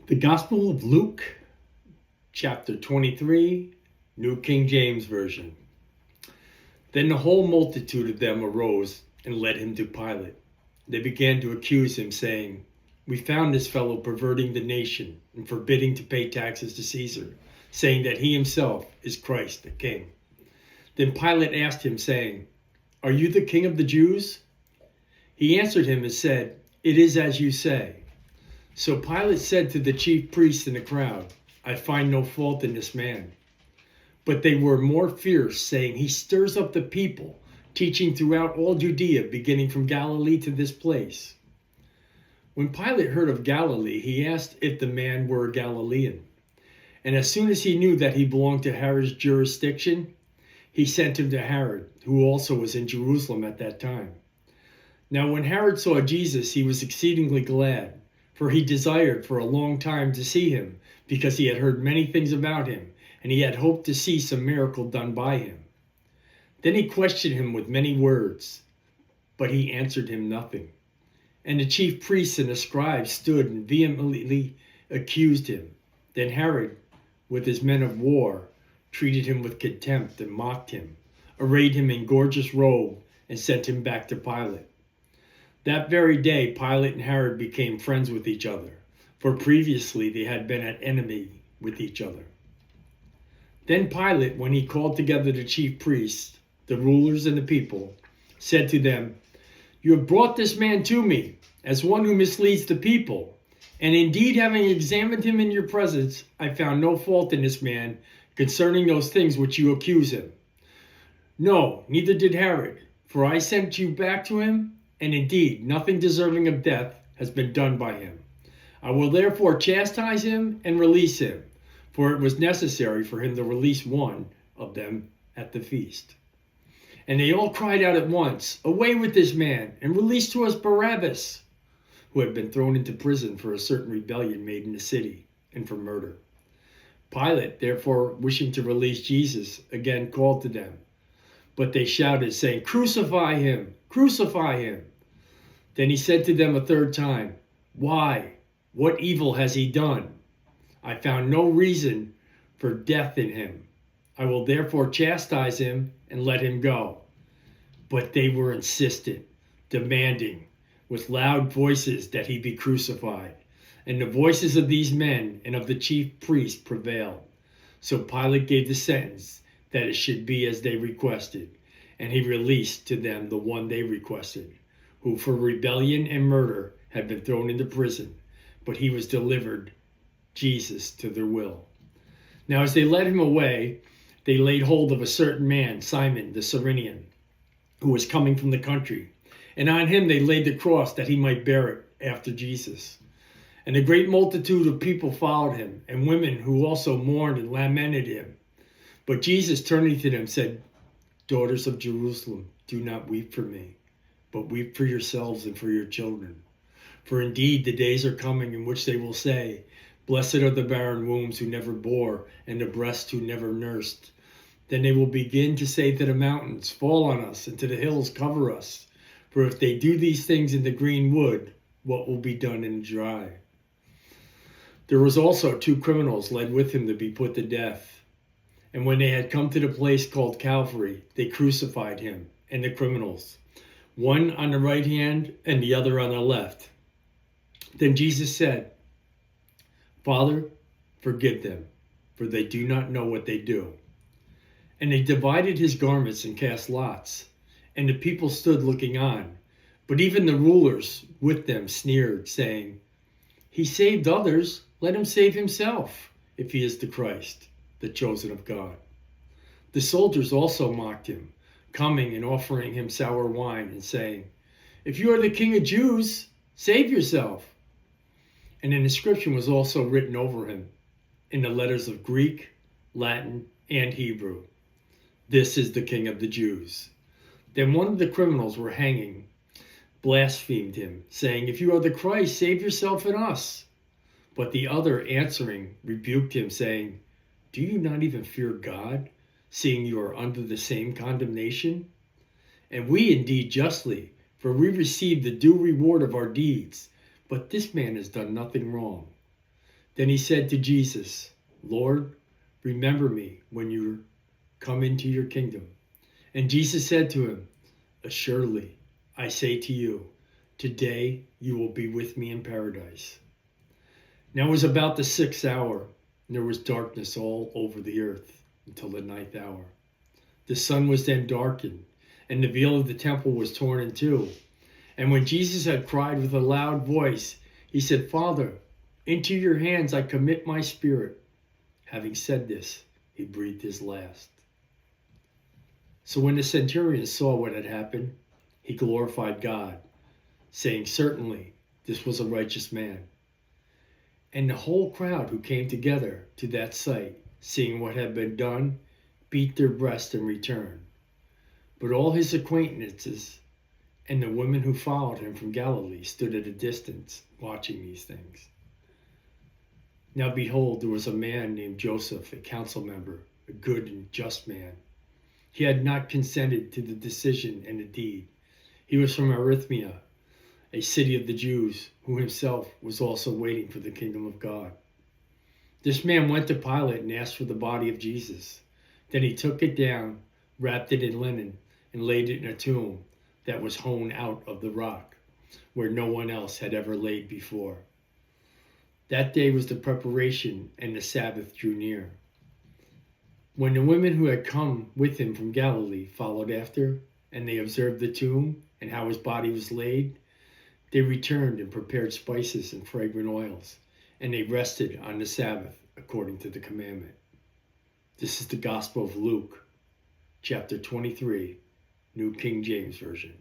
The Gospel of Luke, chapter 23, New King James Version. Then the whole multitude of them arose and led him to Pilate. They began to accuse him, saying, "We found this fellow perverting the nation and forbidding to pay taxes to Caesar, saying that he himself is Christ the King." Then Pilate asked him, saying, "Are you the king of the Jews?" He answered him and said, "It is as you say." So Pilate said to the chief priests and the crowd, "I find no fault in this man." But they were more fierce, saying, "He stirs up the people, teaching throughout all Judea, beginning from Galilee to this place." When Pilate heard of Galilee, he asked if the man were a Galilean. And as soon as he knew that he belonged to Herod's jurisdiction, he sent him to Herod, who also was in Jerusalem at that time. Now when Herod saw Jesus, he was exceedingly glad, for he desired for a long time to see him, because he had heard many things about him, and he had hoped to see some miracle done by him. Then he questioned him with many words, but he answered him nothing. And the chief priests and the scribes stood and vehemently accused him. Then Herod, with his men of war, treated him with contempt and mocked him, arrayed him in gorgeous robe, and sent him back to Pilate. That very day, Pilate and Herod became friends with each other, for previously they had been at enmity with each other. Then Pilate, when he called together the chief priests, the rulers, and the people, said to them, "You have brought this man to me as one who misleads the people. And indeed, having examined him in your presence, I found no fault in this man concerning those things which you accuse him. No, neither did Herod, for I sent you back to him, and indeed, nothing deserving of death has been done by him. I will therefore chastise him and release him, for it was necessary for him to release one of them at the feast." And they all cried out at once, "Away with this man, and release to us Barabbas," who had been thrown into prison for a certain rebellion made in the city, and for murder. Pilate, therefore, wishing to release Jesus, again called to them. But they shouted, saying, "Crucify him! Crucify him!" Then he said to them a third time, "Why? What evil has he done? I found no reason for death in him. I will therefore chastise him and let him go." But they were insistent, demanding with loud voices that he be crucified. And the voices of these men and of the chief priests prevailed. So Pilate gave the sentence that it should be as they requested, and he released to them the one they requested, who for rebellion and murder had been thrown into prison, but he was delivered, Jesus, to their will. Now as they led him away, they laid hold of a certain man, Simon the Cyrenian, who was coming from the country, and on him they laid the cross that he might bear it after Jesus. And a great multitude of people followed him, and women who also mourned and lamented him. But Jesus, turning to them, said, "Daughters of Jerusalem, do not weep for me, but weep for yourselves and for your children. For indeed the days are coming in which they will say, 'Blessed are the barren wombs who never bore, and the breasts who never nursed.' Then they will begin to say to the mountains, 'Fall on us,' and to the hills, 'Cover us.' For if they do these things in the green wood, what will be done in the dry?" There was also 2 criminals led with him to be put to death. And when they had come to the place called Calvary, they crucified him and the criminals, one on the right hand and the other on the left. Then Jesus said, "Father, forgive them, for they do not know what they do." And they divided his garments and cast lots, and the people stood looking on. But even the rulers with them sneered, saying, "He saved others, let him save himself, if he is the Christ, the chosen of God." The soldiers also mocked him, coming and offering him sour wine and saying, "If you are the King of Jews, save yourself." And an inscription was also written over him in the letters of Greek, Latin, and Hebrew, "This is the King of the Jews." Then one of the criminals were hanging blasphemed him, saying, "If you are the Christ, save yourself and us." But the other, answering, rebuked him, saying, "Do you not even fear God, seeing you are under the same condemnation? And we indeed justly, for we receive the due reward of our deeds. But this man has done nothing wrong." Then he said to Jesus, Lord, remember me when you come into your kingdom. And Jesus said to him, Assuredly, I say to you, today you will be with me in paradise. Now it was about the 6th hour, and there was darkness all over the earth until the 9th hour. The sun was then darkened, and the veil of the temple was torn in two. And when Jesus had cried with a loud voice, he said, Father, into your hands I commit my spirit. Having said this, he breathed his last. So when the centurion saw what had happened, he glorified God, saying, Certainly, this was a righteous man. And the whole crowd who came together to that sight, seeing what had been done, beat their breasts in return. But all his acquaintances and the women who followed him from Galilee stood at a distance, watching these things. Now behold, there was a man named Joseph, a council member, a good and just man. He had not consented to the decision and the deed. He was from Arithmia, a city of the Jews, who himself was also waiting for the kingdom of God. This man went to Pilate and asked for the body of Jesus. Then he took it down, wrapped it in linen, and laid it in a tomb that was hewn out of the rock, where no one else had ever laid before. That day was the preparation, and the Sabbath drew near. When the women who had come with him from Galilee followed after, and they observed the tomb and how his body was laid, they returned and prepared spices and fragrant oils, and they rested on the Sabbath according to the commandment. This is the Gospel of Luke, chapter 23, New King James Version.